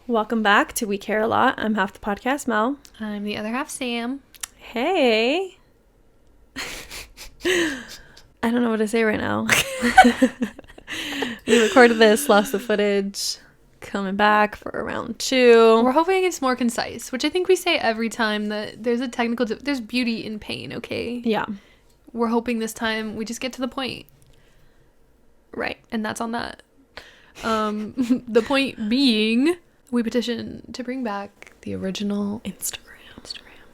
Welcome back to We Care a Lot. I'm half the podcast, Mel. I'm the other half, Sam. Hey. I don't know what to say right now. We recorded this, lost the footage, coming back for round 2. We're hoping it's more concise, which I think we say every time that there's a technical... there's beauty in pain, okay? Yeah. We're hoping this time we just get to the point. Right. And that's on that. The point being... we petition to bring back the original Instagram.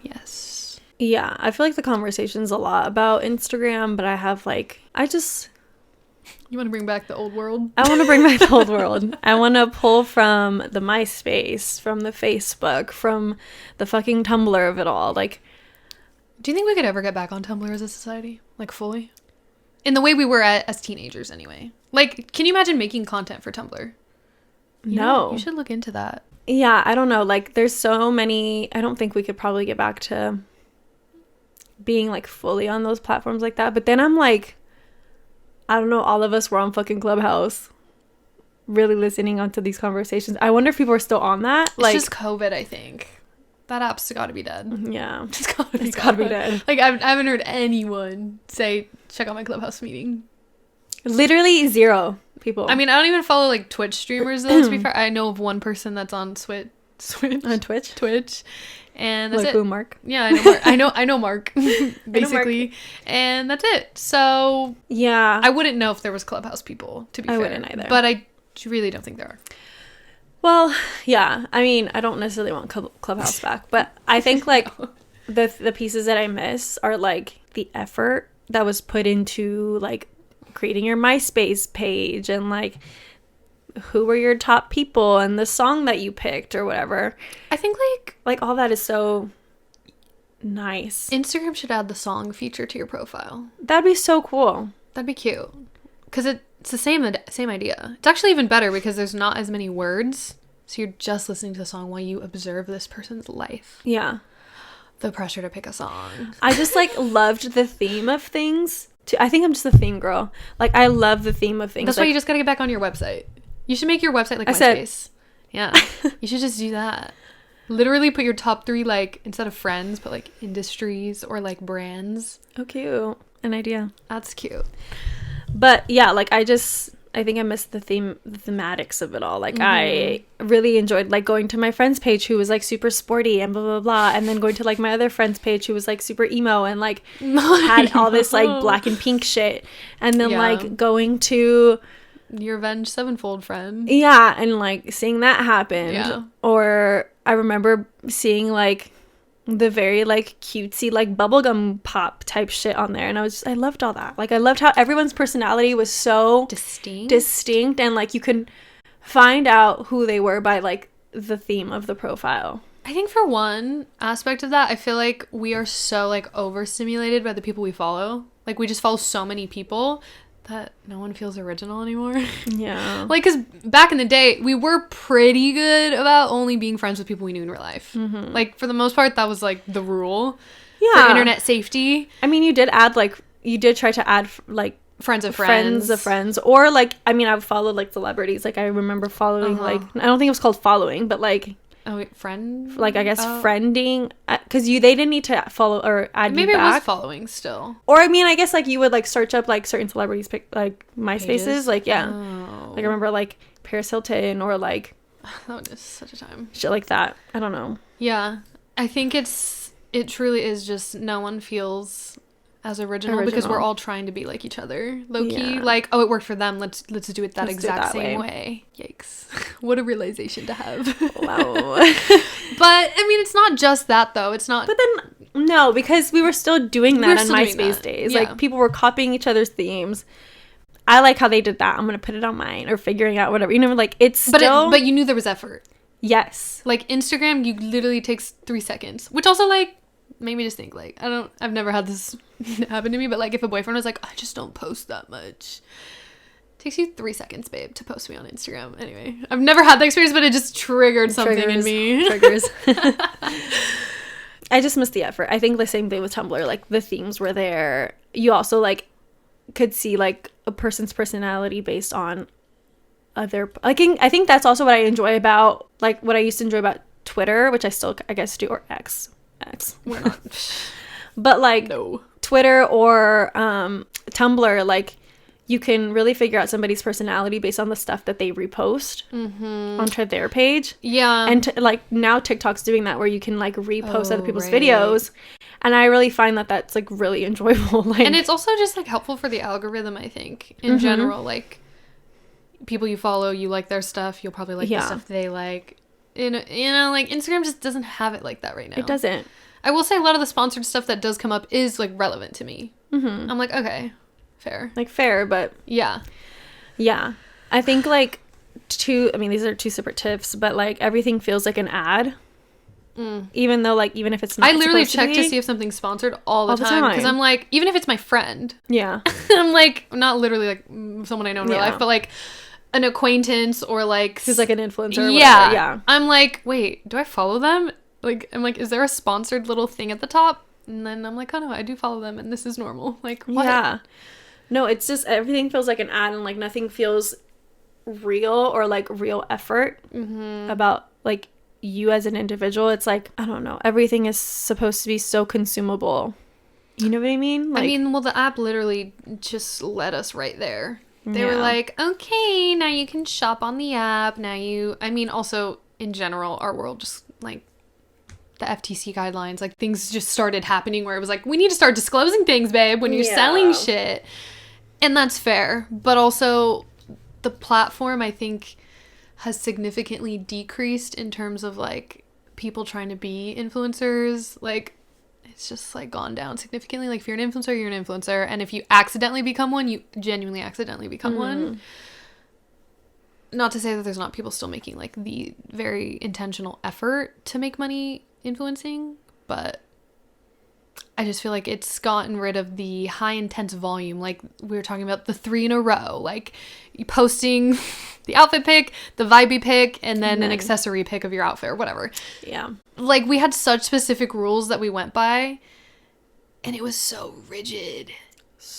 Yes. Yeah, I feel like the conversation's a lot about Instagram, but I have You want to bring back the old world? I want to bring back the old world. I want to pull from the MySpace, from the Facebook, from the fucking Tumblr of it all. Like, do you think we could ever get back on Tumblr as a society? Like, fully? In the way we were as teenagers, anyway. Like, can you imagine making content for Tumblr? No. You should look into that. Yeah, I don't know. Like, there's so many... I don't think we could probably get back to being, like, fully on those platforms like that. But then I'm like, I don't know, all of us were on fucking Clubhouse really listening onto these conversations. I wonder if people are still on that. It's just COVID, I think. That app's got to be dead. Yeah. It's got to be dead. Like, I haven't heard anyone say, check out my Clubhouse meeting. Literally 0 people. I mean, I don't even follow, like, Twitch streamers, though, to be fair. I know of one person that's on Twitch. On Twitch? Twitch. And that's like it. Boom Mark. Yeah, I know Mark. I know Mark, basically. Mark. And that's it. So... yeah. I wouldn't know if there was Clubhouse people, to be fair. I wouldn't either. But I really don't think there are. Well, yeah. I mean, I don't necessarily want Clubhouse back, but I think, like, the pieces that I miss are, like, the effort that was put into, like, creating your MySpace page and, like, who were your top people and the song that you picked or whatever. I think, like all that is so nice. Instagram should add the song feature to your profile. That'd be so cool. That'd be cute. Because it's the same idea. It's actually even better because there's not as many words. So you're just listening to the song while you observe this person's life. Yeah. The pressure to pick a song. I just, like, loved the theme of things. I think I'm just a theme girl. Like, I love the theme of things. That's like, why you just gotta get back on your website. You should make your website like MySpace. Yeah. You should just do that. Literally put your top 3, like, instead of friends, put, like, industries or, like, brands. Oh, cute. An idea. That's cute. But, yeah, like, I think I missed the thematics of it all. Like, I really enjoyed, like, going to my friend's page who was, like, super sporty and blah, blah, blah. And then going to, like, my other friend's page who was, like, super emo and, like, had all this, like, black and pink shit. And then, like, going to... your Avenged Sevenfold friend. Yeah, and, like, seeing that happen. Yeah. Or I remember seeing, like, the very, like, cutesy, like, bubblegum pop type shit on there. And I loved all that. Like, I loved how everyone's personality was so... distinct. And, like, you could find out who they were by, like, the theme of the profile. I think for one aspect of that, I feel like we are so, like, overstimulated by the people we follow. Like, we just follow so many people that no one feels original anymore. Yeah. Like, because back in the day, we were pretty good about only being friends with people we knew in real life. Mm-hmm. Like, for the most part, that was, like, the rule. Yeah. For internet safety. I mean, you did try to add, like, friends of friends. Or, like, I mean, I've followed, like, celebrities. Like, I remember following, like, I don't think it was called following, but, like... oh, wait, friend? Like, I guess friending. Because they didn't need to follow or add you back. Maybe it was following still. Or, I mean, I guess, like, you would, like, search up, like, certain celebrities, like, MySpaces. Pages? Like, yeah. Oh. Like, I remember, like, Paris Hilton or, like... that was such a time. Shit like that. I don't know. Yeah. I think it truly is just no one feels as original because we're all trying to be like each other, low-key. Yeah. Like, oh, it worked for them, let's do it that exact same way. Yikes. What a realization to have. Wow. But I mean, it's not just that though. It's not. But then no, because we were still doing that on MySpace days. Yeah. Like, people were copying each other's themes. I like how they did that. I'm gonna put it on mine, or figuring out whatever, you know, like, it's still... but you knew there was effort. Yes. Like, Instagram, you literally takes 3 seconds, which also, like, made me just think, like, I've never had this happen to me, but, like, if a boyfriend was like, I just don't post that much, it takes you 3 seconds, babe, to post me on Instagram. Anyway, I've never had that experience, but it just triggered something in me. Triggers. I just miss the effort. I think the same thing with Tumblr. Like, the themes were there. You also, like, could see, like, a person's personality based on other... I think that's also what I enjoy about, like, what I used to enjoy about Twitter, which I still, I guess, do, or X. We're not. But, like, no. Twitter or Tumblr, like, you can really figure out somebody's personality based on the stuff that they repost onto their page. Yeah. And like now TikTok's doing that where you can like repost other people's videos. And I really find that that's like really enjoyable. Like, and it's also just like helpful for the algorithm, I think, in general. Like people you follow, you like their stuff, you'll probably like the stuff they like. You know, like Instagram just doesn't have it like that right now. It doesn't. I will say a lot of the sponsored stuff that does come up is like relevant to me. I'm like, okay. Fair, but yeah I think like these are two separate tips, but like everything feels like an ad, even though like even if it's not, I literally check to see if something's sponsored all the time because I'm like, even if it's my friend, I'm like, not literally like someone I know in real life, but like an acquaintance or like who's like an influencer or whatever. I'm like, wait, do I follow them? Like, I'm like, is there a sponsored little thing at the top? And then I'm like, oh no, I do follow them and this is normal. Like, what? No, it's just everything feels like an ad and like nothing feels real or like real effort about like you as an individual. It's like, I don't know, everything is supposed to be so consumable. You know what I mean? Like, I mean, well, the app literally just led us right there. They were like, okay, now you can shop on the app. I mean, also in general, our world just like the FTC guidelines, like things just started happening where it was like, we need to start disclosing things, babe, when you're selling shit. And that's fair. But also the platform, I think, has significantly decreased in terms of like people trying to be influencers. Like, it's just like gone down significantly. Like, if you're an influencer, you're an influencer. And if you accidentally become one, you genuinely accidentally become one. Not to say that there's not people still making like the very intentional effort to make money influencing, but I just feel like it's gotten rid of the high intense volume. Like we were talking about the 3 in a row, like you posting the outfit pic, the vibey pic, and then an accessory pic of your outfit or whatever. Yeah. Like we had such specific rules that we went by and it was so rigid.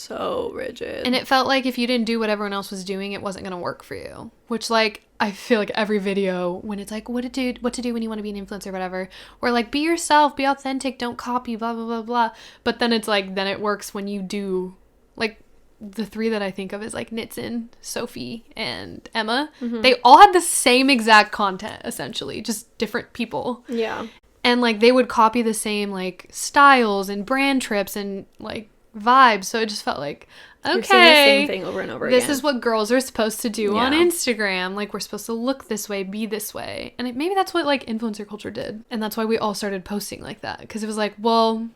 And it felt like if you didn't do what everyone else was doing, it wasn't going to work for you. Which, like, I feel like every video when it's like, what to do when you want to be an influencer or whatever. Or, like, be yourself, be authentic, don't copy, blah, blah, blah, blah. But then it's like, then it works when you do, like, the 3 that I think of is, like, Nitsin, Sophie, and Emma. They all had the same exact content, essentially. Just different people. Yeah. And, like, they would copy the same, like, styles and brand trips and, like, vibes. So it just felt like, okay, the same thing over and over again. This is what girls are supposed to do on Instagram. Like, we're supposed to look this way, be this way. And maybe that's what like influencer culture did, and that's why we all started posting like that, because it was like, well,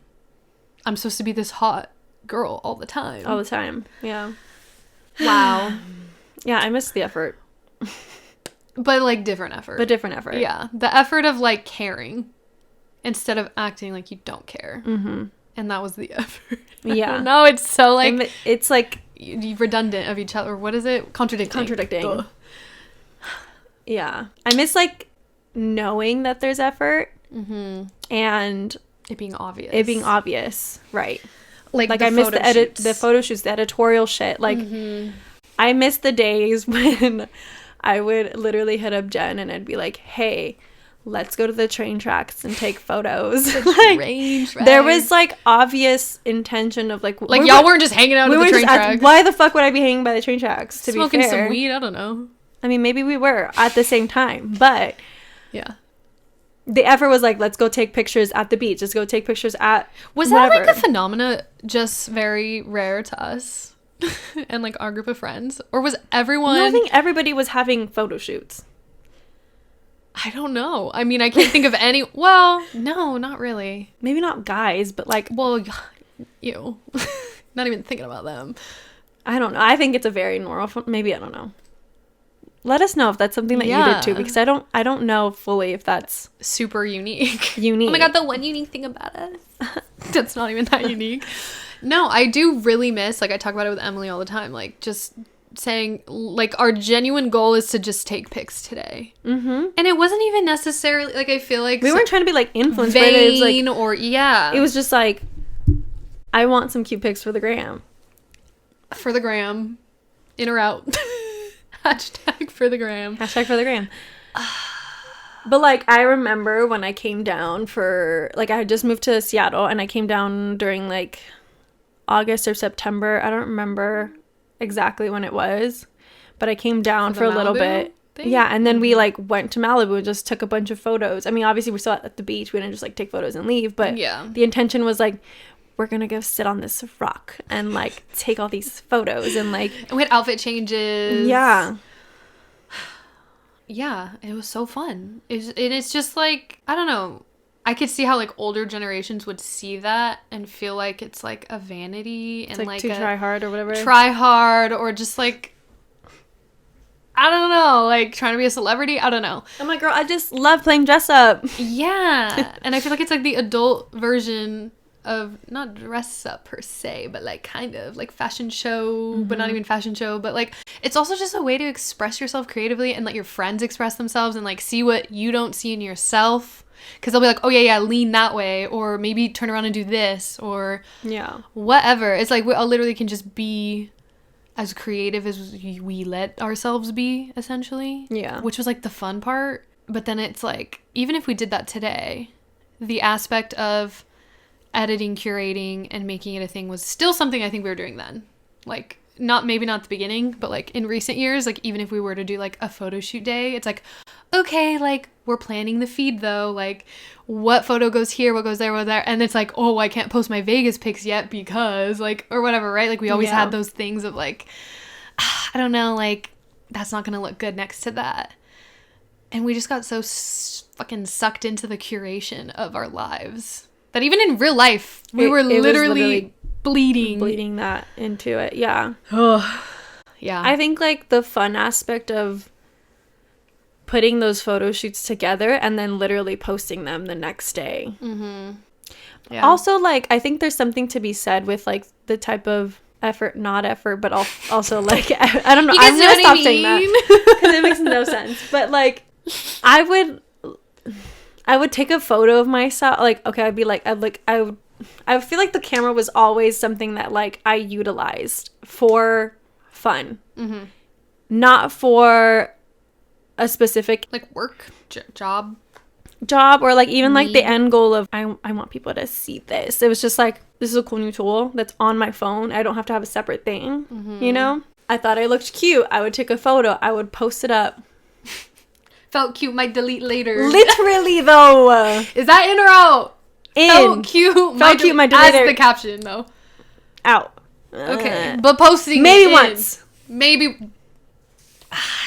I'm supposed to be this hot girl all the time. Yeah. Wow. Yeah, I miss the effort. But like different effort. Yeah, the effort of like caring instead of acting like you don't care. And that was the effort. Yeah. No, it's so like... It's like... redundant of each other. What is it? Contradicting. Ugh. Yeah. I miss like knowing that there's effort. And... It being obvious. Right. Like I miss the photo shoots, the editorial shit. Like, I miss the days when I would literally hit up Jen and I'd be like, hey... let's go to the train tracks and take photos. There was like obvious intention of like y'all weren't just hanging out at the train tracks. Why the fuck would I be hanging by the train tracks? To smoking be fair, some weed. I don't know. I mean, maybe we were at the same time, but yeah, the effort was like, let's go take pictures at the beach. Let's go take pictures at. Was that like a phenomena just very rare to us and like our group of friends, or was everyone? No, I think everybody was having photo shoots. I don't know. I mean, I can't think of any... Well, no, not really. Maybe not guys, but like... Well, you. Not even thinking about them. I don't know. I think it's a very normal... Maybe, I don't know. Let us know if that's something that you did too, because I don't know fully if that's... super unique. Oh my god, the one unique thing about us. That's not even that unique. No, I do really miss... Like, I talk about it with Emily all the time. Like, just saying, like, our genuine goal is to just take pics today. And it wasn't even necessarily, like, I feel like... We weren't trying to be, like, influenced by it. Like, or, yeah. It was just, like, I want some cute pics for the gram. For the gram. In or out. Hashtag for the gram. Hashtag for the gram. But, like, I remember when I came down for... Like, I had just moved to Seattle, and I came down during, like, August or September. I don't remember exactly when it was, but I came down for a little bit. Yeah, and then we like went to Malibu and just took a bunch of photos. I mean, obviously we're still at the beach. We didn't just like take photos and leave, but the intention was like, we're gonna go sit on this rock and like take all these photos and like... And we had outfit changes. Yeah, it was so fun. It's just like, I don't know, I could see how like older generations would see that and feel like it's like a vanity and like to try hard or whatever. Try hard, or just like, I don't know, like trying to be a celebrity. I don't know. I'm like, girl, I just love playing dress up. Yeah. And I feel like it's like the adult version of not dress up per se, but like kind of like fashion show, but not even fashion show. But like, it's also just a way to express yourself creatively and let your friends express themselves and like see what you don't see in yourself. Because they'll be like, oh, yeah, lean that way. Or maybe turn around and do this. Or whatever. It's like we all literally can just be as creative as we let ourselves be, essentially. Yeah. Which was like the fun part. But then it's like, even if we did that today, the aspect of editing, curating, and making it a thing was still something I think we were doing then. Like, maybe not the beginning, but like in recent years, like even if we were to do like a photo shoot day, it's like, okay, like we're planning the feed though, like what photo goes here, what goes there, and it's like, oh, I can't post my Vegas pics yet because like, or whatever, right? Like we always had those things of like, I don't know, like that's not gonna look good next to that, and we just got so fucking sucked into the curation of our lives that even in real life we were literally bleeding that into it. Yeah. Yeah. I think like the fun aspect of putting those photo shoots together and then literally posting them the next day. Yeah. Also, like, I think there's something to be said with like the type of not effort, but also like, I don't know. I'm going to stop saying that because it makes no sense. But like, I would take a photo of myself. Like, okay, I'd be like, I feel like the camera was always something that like I utilized for fun, not for a specific like work job, or like even like the end goal of I want people to see this. It was just like, this is a cool new tool that's on my phone. I don't have to have a separate thing, you know? I thought I looked cute. I would take a photo. I would post it up. Felt cute, might delete later. Literally though. Is that in or out? In. Felt cute, might delete later. As the caption though. Out. Okay, but posting maybe once. Maybe.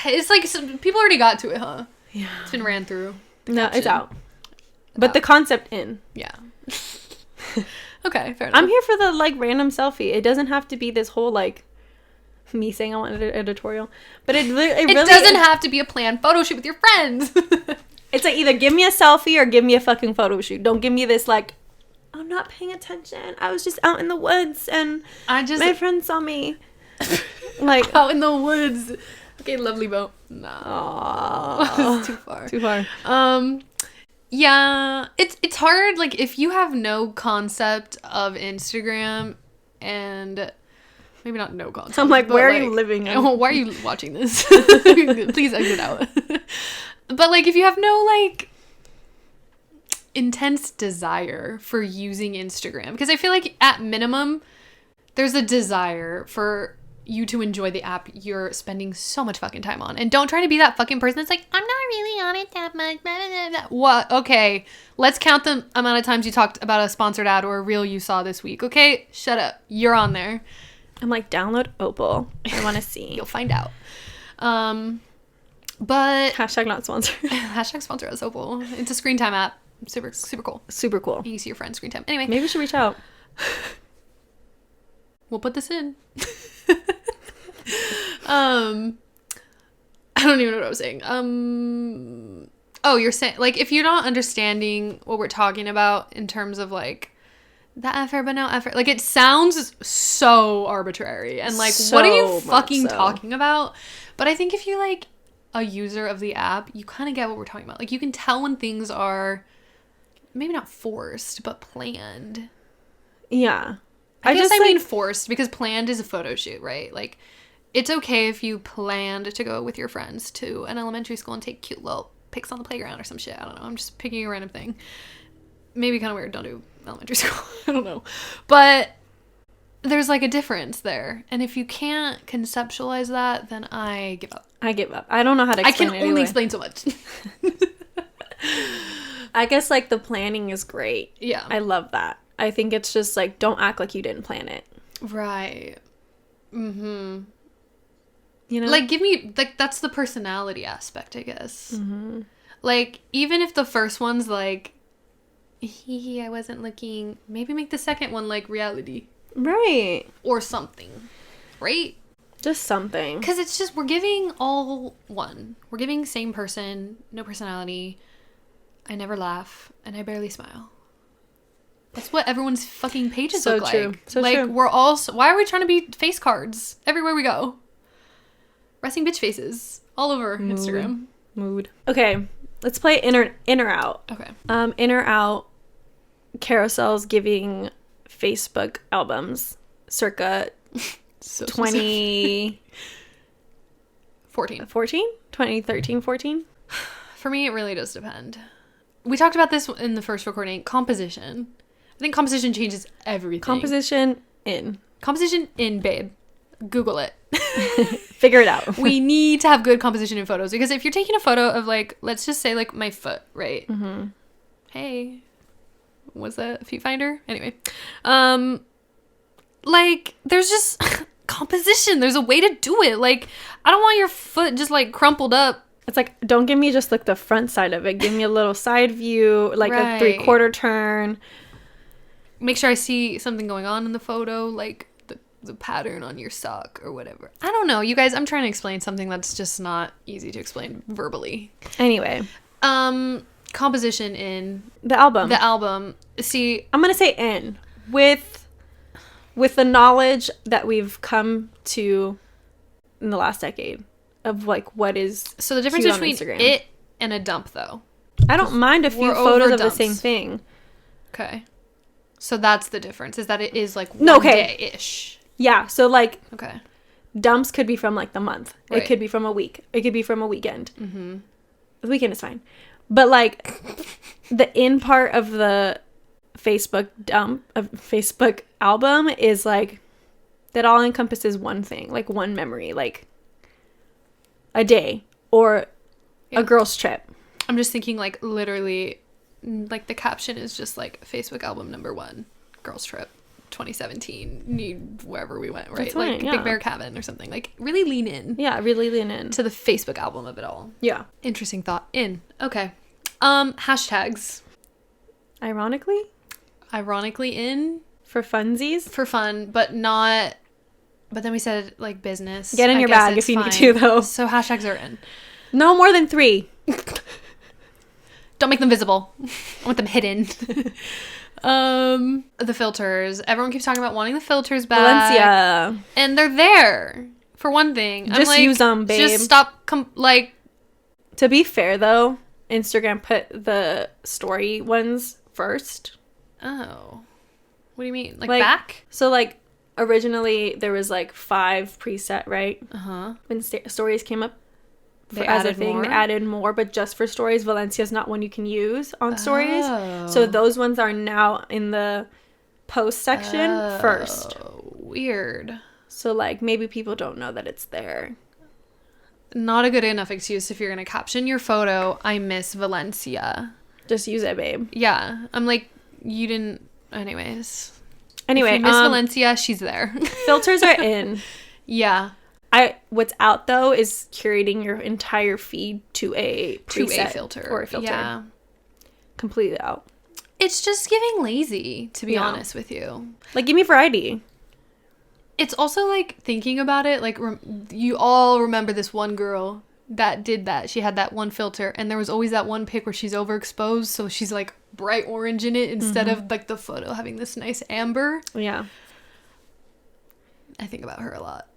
It's like people already got to it, huh? Yeah. It's been ran through. No, it's out. But the concept in. Yeah. Okay, fair enough. I'm here for the like random selfie. It doesn't have to be this whole like me saying I want an editorial, but it really doesn't have to be a planned photo shoot with your friends. It's like either give me a selfie or give me a fucking photo shoot. Don't give me this like, I'm not paying attention. I was just out in the woods and my friend saw me. Like out in the woods. Okay, lovely boat. No. It's too far. Too far. Yeah, it's hard. Like if you have no concept of Instagram and maybe not no concept. I'm like, where are you living? Why are you watching this? Please exit out. But like if you have no like intense desire for using Instagram, because I feel like at minimum there's a desire for you to enjoy the app you're spending so much fucking time on, and don't try to be that fucking person that's like, I'm not really on it that much, blah, blah, blah. What? Okay, let's count the amount of times you talked about a sponsored ad or a reel you saw this week. Okay, shut up, you're on there. I'm like, download Opal, I want to see. You'll find out. But hashtag not sponsored. Hashtag sponsor us, Opal. It's a screen time app. Super cool. Super cool. You can see your friend's screen time. Anyway, maybe we should reach out. We'll put this in. I don't even know what I was saying. Oh, you're saying like if you're not understanding what we're talking about in terms of like the effort, but no effort. Like, it sounds so arbitrary. And, like, what are you fucking talking about? But I think if you're, like, a user of the app, you kind of get what we're talking about. Like, you can tell when things are maybe not forced, but planned. Yeah. I guess I mean forced, because planned is a photo shoot, right? Like, it's okay if you planned to go with your friends to an elementary school and take cute little pics on the playground or some shit. I don't know. I'm just picking a random thing. Maybe kind of weird. Don't do elementary school. I don't know. But there's, like, a difference there. And if you can't conceptualize that, then I give up. I give up. I don't know how to explain it. I can only explain so much. I guess, like, the planning is great. Yeah. I love that. I think it's just, like, don't act like you didn't plan it. Right. Mm-hmm. You know? Like, give me, like, that's the personality aspect, I guess. Mm-hmm. Like, even if the first one's, like, I wasn't looking, maybe make the second one, like, reality. Right. Or something. Right? Just something. Because it's just, we're giving all one. We're giving same person, no personality. I never laugh, and I barely smile. That's what everyone's fucking pages look like. So like, true. we're all... Why are we trying to be face cards everywhere we go? Resting bitch faces all over Instagram. Mood. Okay, let's play in or out. Okay. In or out, carousels giving Facebook albums circa 2014? 2013, 14? For me, it really does depend. We talked about this in the first recording. Composition. I think composition changes everything. Composition in, babe. Google it. Figure it out. We need to have good composition in photos, because if you're taking a photo of, like, let's just say, like, my foot, right? Mm-hmm. Hey, what's that? Feet finder? Anyway, like, there's just composition. There's a way to do it. Like, I don't want your foot just, like, crumpled up. It's like, don't give me just, like, the front side of it. Give me a little side view, like a 3/4 turn. Make sure I see something going on in the photo, like the pattern on your sock or whatever. I don't know, you guys. I'm trying to explain something that's just not easy to explain verbally. Anyway, composition in the album. See, I'm gonna say in with the knowledge that we've come to in the last decade of, like, what is so the difference between it and a dump, though. I don't mind a few photos of the same thing. Okay. So that's the difference, is that it is, like, one day-ish. Yeah, so, like, okay, dumps could be from, like, the month. Right. It could be from a week. It could be from a weekend. Mm-hmm. The weekend is fine. But, like, the in part of the Facebook album is, like, that all encompasses one thing, like, one memory, like, a day or a girl's trip. I'm just thinking, like, literally, like, the caption is just, like, Facebook album #1, girls trip, 2017, wherever we went, right? Fine, like, Big Bear Cabin or something. Like, really lean in. Yeah, really lean in. To the Facebook album of it all. Yeah. Interesting thought. In. Okay. Hashtags. Ironically in. For funsies? For fun, but not... But then we said, like, business. Get in your bag if you need to, though. So hashtags are in. No more than 3. Don't make them visible. I want them hidden. The filters. Everyone keeps talking about wanting the filters back. Valencia. And they're there. For one thing. Just, like, use them, babe. Just stop, To be fair, though, Instagram put the story ones first. Oh. What do you mean? Like back? So, like, originally there was, like, 5 preset, right? Uh-huh. When stories came up. They added more, but just for stories. Valencia's not one you can use on stories. So those ones are now in the post section first. Weird. So, like, maybe people don't know that it's there. Not a good enough excuse if you're going to caption your photo, I miss Valencia. Just use it, babe. Yeah. I'm like, you didn't... Anyways. Anyway, if you miss Valencia, she's there. Filters are in. Yeah. What's out, though, is curating your entire feed to a preset filter. Or a filter. Yeah. Completely out. It's just giving lazy, to be honest with you. Like, give me variety. It's also, like, thinking about it, like, you all remember this one girl that did that. She had that one filter, and there was always that one pic where she's overexposed, so she's, like, bright orange in it instead of like the photo having this nice amber. Yeah. I think about her a lot.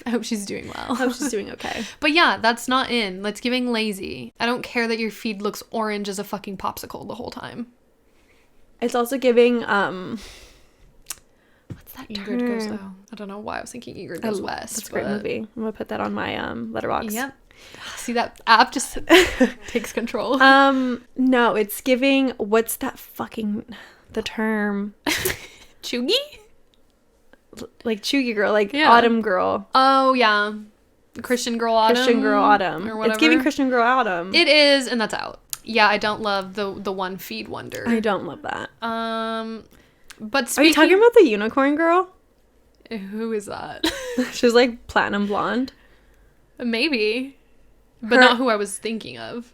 I hope she's doing well. I hope she's doing okay. But yeah, that's not in. That's giving lazy. I don't care that your feed looks orange as a fucking popsicle the whole time. It's also giving, what's that Egret term? Goes, oh, I don't know why I was thinking Egret Goes West. That's a great movie. I'm going to put that on my Letterboxd. Yep. See, that app just takes control. No, it's giving, what's that fucking, the term? Chuggy? Like Chuggy girl, like Autumn girl. Oh, yeah. Christian Girl Autumn. Christian Girl Autumn. Or whatever. It's giving Christian Girl Autumn. It is, and that's out. Yeah, I don't love the one feed wonder. I don't love that. But are you talking about the unicorn girl? Who is that? She's like platinum blonde. Maybe. But not who I was thinking of.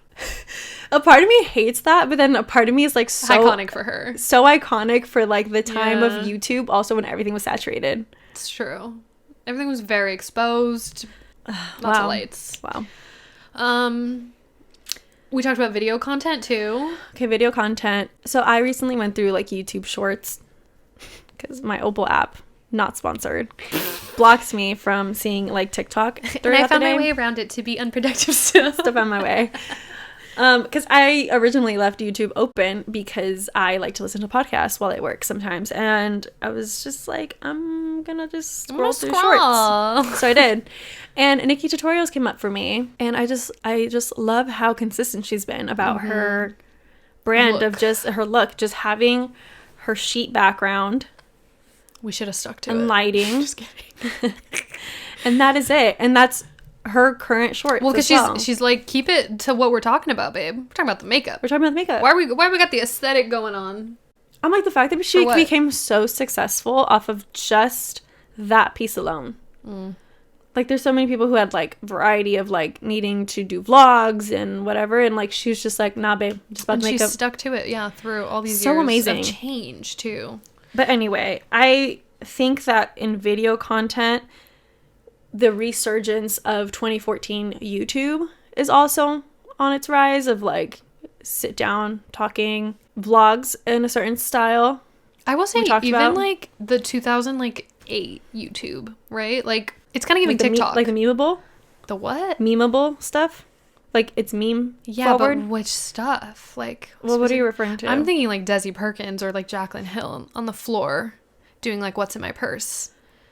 A part of me hates that, but then a part of me is like so iconic for her. So iconic for like the time of YouTube, also when everything was saturated. It's true. Everything was very exposed. Lots of lights. Wow. We talked about video content too. Okay, video content. So I recently went through like YouTube Shorts because my Opal app, not sponsored, blocks me from seeing like TikTok. And I found my way around it to be unproductive stuff on my way. Because I originally left YouTube open because I like to listen to podcasts while I work sometimes, and I was just like, I'm gonna just scroll through shorts. So I did, and Nikki Tutorials came up for me, and I just love how consistent she's been about her brand of just her look, just having her sheet background. We should have stuck to it. And lighting. Just kidding. And that is it, and that's her current shorts. Well, because she's like, keep it to what we're talking about, babe. We're talking about the makeup. Why we got the aesthetic going on? I'm like, the fact that she became so successful off of just that piece alone. Like, there's so many people who had like variety of like needing to do vlogs and whatever, and like she was just like, nah, babe, I'm just about to make up. She stuck to it, through all these years. So amazing. Of change too. But anyway, I think that in video content, the resurgence of 2014 YouTube is also on its rise of like sit down talking vlogs in a certain style. I will say even like the 2008 YouTube, right? Like it's kind of giving TikTok. Like the memeable? The what? Memeable stuff? Like it's meme forward? But which stuff? Like, well, what are you referring to? I'm thinking like Desi Perkins or like Jaclyn Hill on the floor doing like what's in my purse.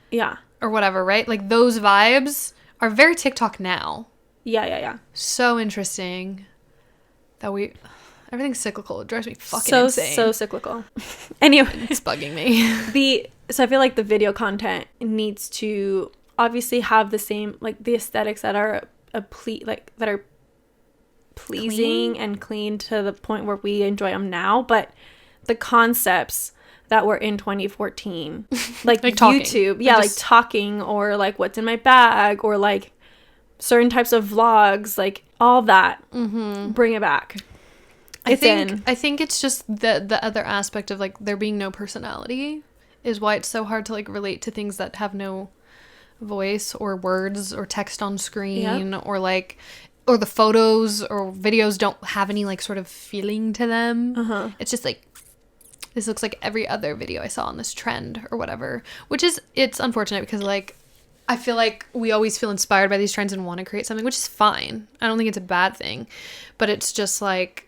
Yeah. Or whatever, right? Like those vibes are very TikTok now. Yeah. So interesting that everything's cyclical. It drives me fucking insane. So cyclical. Anyway, it's bugging me. So I feel like the video content needs to obviously have the same, like the aesthetics that are pleasing and clean to the point where we enjoy them now, but the concepts that were in 2014, like YouTube, like talking, or like what's in my bag, or like certain types of vlogs, like all that, bring it back. I think it's just the other aspect of like there being no personality is why it's so hard to like relate to things that have no voice or words or text on screen, or like, or the photos or videos don't have any like sort of feeling to them. It's just like, this looks like every other video I saw on this trend or whatever, which is, it's unfortunate because like I feel like we always feel inspired by these trends and want to create something, which is fine. I don't think it's a bad thing, but it's just like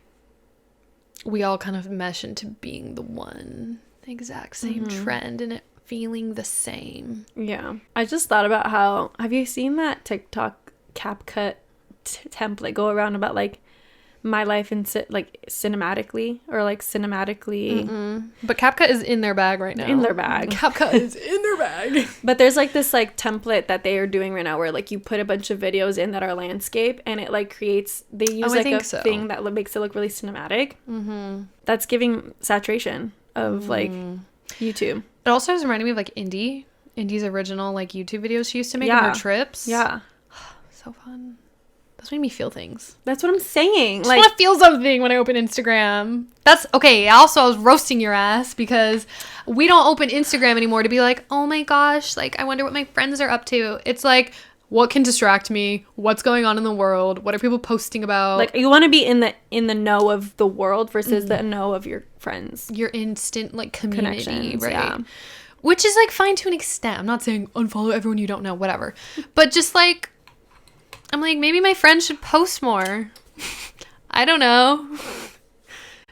we all kind of mesh into being the one exact same trend and it feeling the same. Yeah. I just thought about how, have you seen that TikTok CapCut template go around about like my life in cinematically. But CapCut is in their bag right now. In their bag. CapCut is in their bag. But there's like this like template that they are doing right now where like you put a bunch of videos in that are landscape and it like creates, they use thing that makes it look really cinematic. That's giving saturation of like YouTube. It also is reminding me of like Indy's original like YouTube videos she used to make on her trips. Yeah. So fun. Those made me feel things. That's what I'm saying. I just want to feel something when I open Instagram. That's okay. Also, I was roasting your ass because we don't open Instagram anymore to be like, oh my gosh, like I wonder what my friends are up to. It's like, what can distract me, what's going on in the world, what are people posting about. Like, you want to be in the know of the world versus the know of your friends. Your instant, like, community, right? Yeah. Which is, like, fine to an extent. I'm not saying unfollow everyone you don't know, whatever. But just, like, I'm like, maybe my friends should post more. I don't know.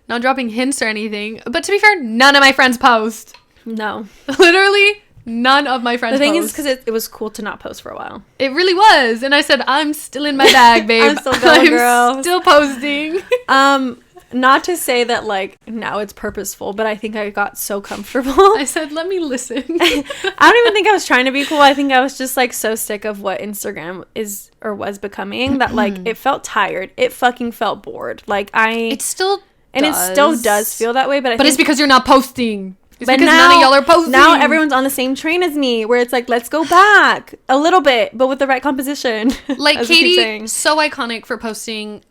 Not dropping hints or anything. But to be fair, none of my friends post. No. Literally, none of my friends post. The thing is, because it was cool to not post for a while. It really was. And I said, I'm still in my bag, babe. I'm still going, girl. I'm still posting. Not to say that, like, now it's purposeful, but I think I got so comfortable. I said, let me listen. I don't even think I was trying to be cool. I think I was just, like, so sick of what Instagram is or was becoming that, like, it felt tired. It fucking felt bored. Like, It still does feel that way, but it's because you're not posting. It's but because now, none of y'all are posting. Now everyone's on the same train as me, where it's like, let's go back a little bit, but with the right composition. Like, Katie, so iconic for posting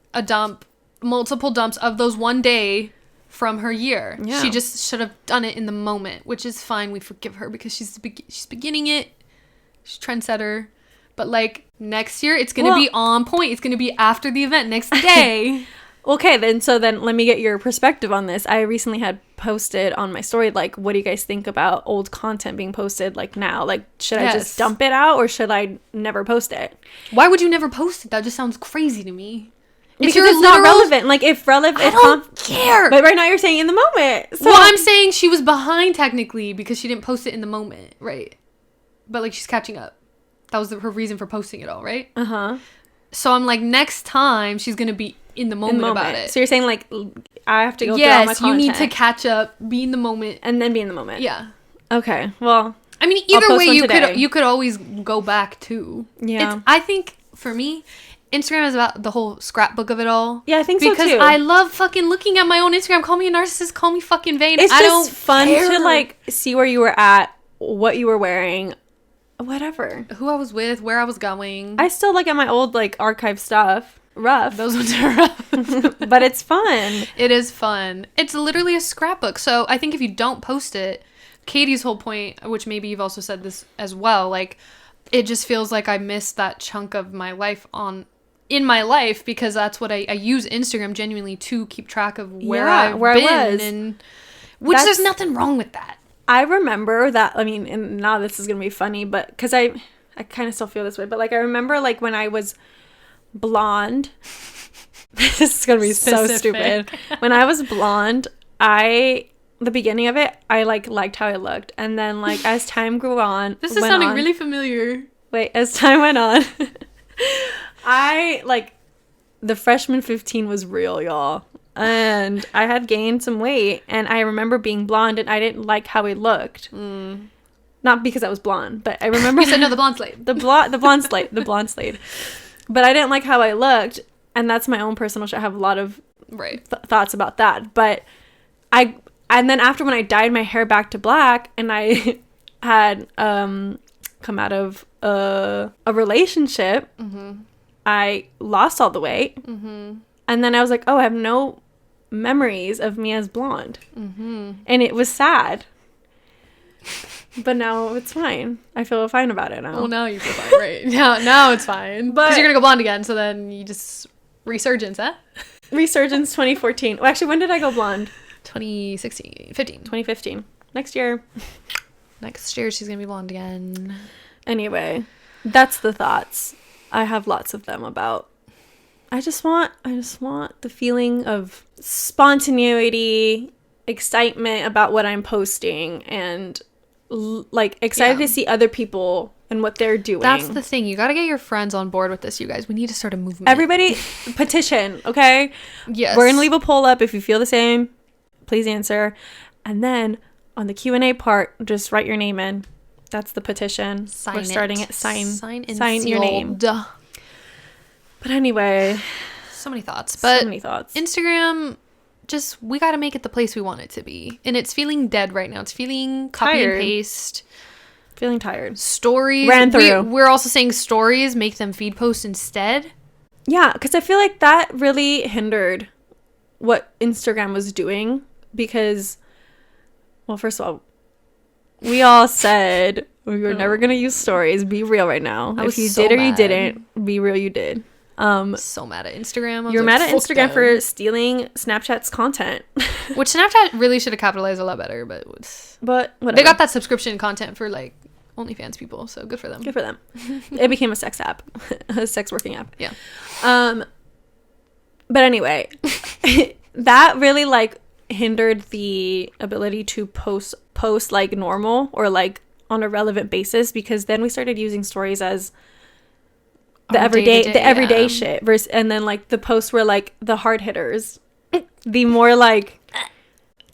multiple dumps of those one day from her year. Yeah. She just should have done it in the moment, which is fine. We forgive her because she's beginning it. She's a trendsetter. But, like, next year, it's going to be on point. It's going to be after the event, next day. Okay, then let me get your perspective on this. I recently had posted on my story, like, what do you guys think about old content being posted, like, now? Like, should I just dump it out, or should I never post it? Why would you never post it? That just sounds crazy to me. Because it's not relevant. Like, if relevant... I don't care. But right now you're saying in the moment. So. Well, I'm saying she was behind, technically, because she didn't post it in the moment, right? But, like, she's catching up. That was her reason for posting it all, right? Uh-huh. So I'm like, next time, she's going to be in the moment about it. So you're saying, like, I have to go through all my content. Yes, you need to catch up, be in the moment. And then be in the moment. Yeah. Okay, well... I mean, either way, you could always go back, too. Yeah. I think, for me... Instagram is about the whole scrapbook of it all. Yeah, I think so too. Because I love fucking looking at my own Instagram. Call me a narcissist. Call me fucking vain. It's just fun to, like, see where you were at, what you were wearing, whatever. Who I was with, where I was going. I still look at my old, like, archive stuff. Rough. Those ones are rough. But it's fun. It is fun. It's literally a scrapbook. So I think if you don't post it, Katie's whole point, which maybe you've also said this as well, like, it just feels like I missed that chunk of my life in my life, because that's what I use Instagram genuinely to keep track of where I was, and there's nothing wrong with that. I remember that. I mean, and now this is gonna be funny, but because I kind of still feel this way, but, like, I remember, like, when I was blonde. This is gonna be so stupid. When I was blonde, the beginning of it, I, like, liked how I looked, and then, like, as time grew on, this is sounding really familiar. Wait, as time went on. The freshman 15 was real, y'all. And I had gained some weight, and I remember being blonde, and I didn't like how I looked. Not because I was blonde, but I remember... You said, no, the blonde slade. The blonde slade. But I didn't like how I looked, and that's my own personal shit. I have a lot of thoughts about that. But and then after, when I dyed my hair back to black, and I had come out of a relationship... Mm-hmm. I lost all the weight. Mm-hmm. And then I was like, oh, I have no memories of me as blonde. Mm-hmm. And it was sad. But now it's fine. I feel fine about it now. Well, now you feel fine, right? Now it's fine. Because you're going to go blonde again, so then you just... Resurgence, huh? Resurgence 2014. Well, actually, when did I go blonde? 2015. Next year. Next year, she's going to be blonde again. Anyway, that's the thoughts. I have lots of them about... I just want the feeling of spontaneity, excitement about what I'm posting, and like, excited to see other people and what they're doing. That's the thing. You got to get your friends on board with this, you guys. We need to start a movement. Everybody, petition, okay? Yes. We're going to leave a poll up. If you feel the same, please answer. And then on the Q&A part, just write your name in. That's the petition. We're starting it. Sign your name. Duh. But anyway, so many thoughts. But Instagram, just, we got to make it the place we want it to be. And it's feeling dead right now. It's feeling copy and paste. Feeling tired. Stories. Ran through. We're also saying stories, make them feed posts instead. Yeah, because I feel like that really hindered what Instagram was doing. Because, well, first of all, we all said We were never gonna use stories. Be real right now. If you did or you didn't, be real, you did. So mad at Instagram. You're mad at Instagram for stealing Snapchat's content. Which Snapchat really should have capitalized a lot better, but whatever. They got that subscription content for like OnlyFans people, so good for them. Good for them. It became a sex app, a sex working app. Yeah. But anyway, that really like hindered the ability to post like normal or like on a relevant basis, because then we started using stories as the everyday shit versus, and then like the posts were like the hard hitters, the more like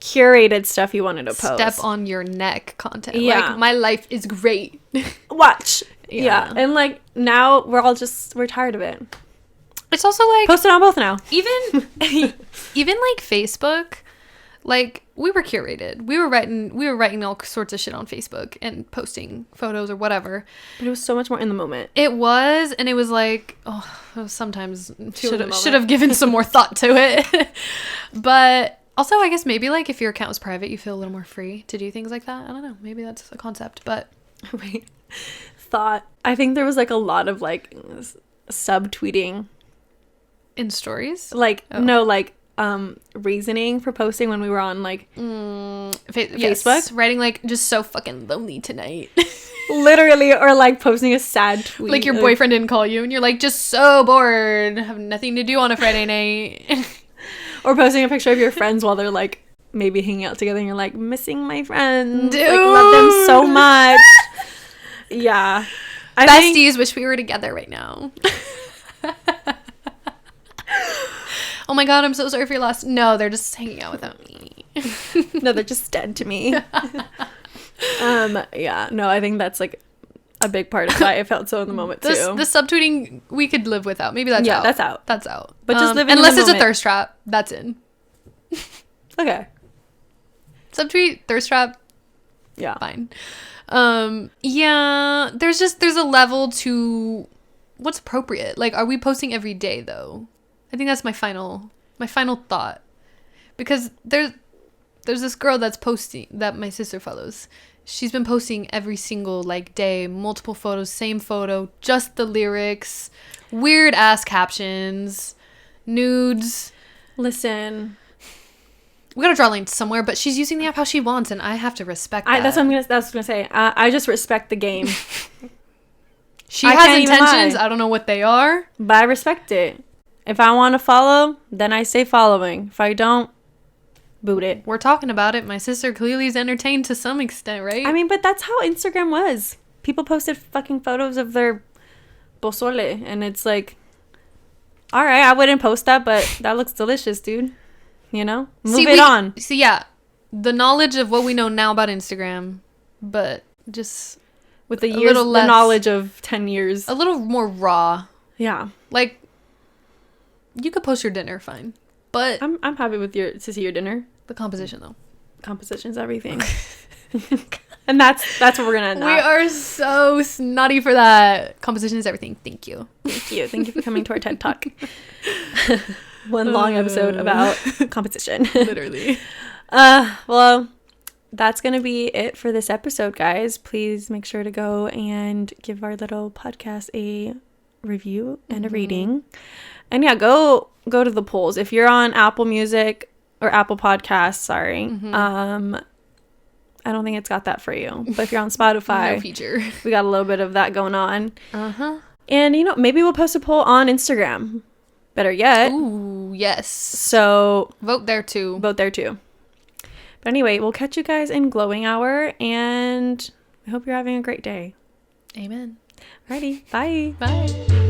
curated stuff you wanted to post. Step on your neck content. Yeah. Like, my life is great. Watch. Yeah. And like now we're tired of it. It's also like posting on both now. Even like Facebook, like we were curated. We were writing all sorts of shit on Facebook and posting photos or whatever. But it was so much more in the moment. It was, and it was like, sometimes should have given some more thought to it. But also, I guess maybe like if your account was private, you feel a little more free to do things like that. I don't know. Maybe that's a concept. But wait, I think there was like a lot of like subtweeting in stories. Like no, like reasoning for posting when we were on like Facebook, writing like just so fucking lonely tonight. Literally, or like posting a sad tweet. Like your boyfriend didn't call you and you're like just so bored, have nothing to do on a Friday night. Or posting a picture of your friends while they're like maybe hanging out together and you're like, missing my friends. Dude. Like, love them so much. Yeah. Besties, wish we were together right now. Oh my god, I'm so sorry for your loss. No, they're just hanging out without me. No, they're just dead to me. Yeah, no, I think that's like a big part of why I felt so in the moment too. The subtweeting we could live without. Maybe that's out. That's out. But just living unless it's a thirst trap, that's in. Okay. Subtweet, thirst trap. Yeah. Fine. Yeah, there's a level to what's appropriate. Like, are we posting every day though? I think that's my final thought. Because there's this girl that's posting, that my sister follows. She's been posting every single like day, multiple photos, same photo, just the lyrics, weird ass captions, nudes. Listen, we gotta draw lines somewhere, but she's using the app how she wants, and I have to respect that. That's what I was gonna say. I just respect the game. She has intentions. I don't know what they are, but I respect it. If I want to follow, then I stay following. If I don't, boot it. We're talking about it. My sister clearly is entertained to some extent, right? I mean, but that's how Instagram was. People posted fucking photos of their pozole, and it's like, all right, I wouldn't post that, but that looks delicious, dude. You know? Move it on. See, yeah, the knowledge of what we know now about Instagram, but just with the years, the knowledge of 10 years. A little more raw. Yeah. Like, you could post your dinner, fine. But I'm happy to see your dinner. The composition, though. Composition's everything. And that's what we're gonna end We are so snotty for that. Composition is everything. Thank you. Thank you for coming to our TED Talk. One long episode about composition. Literally. Well, that's gonna be it for this episode, guys. Please make sure to go and give our little podcast a review and a rating. And yeah, go to the polls. If you're on Apple Music or Apple Podcasts, I don't think it's got that for you. But if you're on Spotify, no feature. We got a little bit of that going on. And maybe we'll post a poll on Instagram. Better yet. Ooh, yes. So vote there too. But anyway, we'll catch you guys in Glowing Hour, and I hope you're having a great day. Amen. Alrighty, bye. Bye.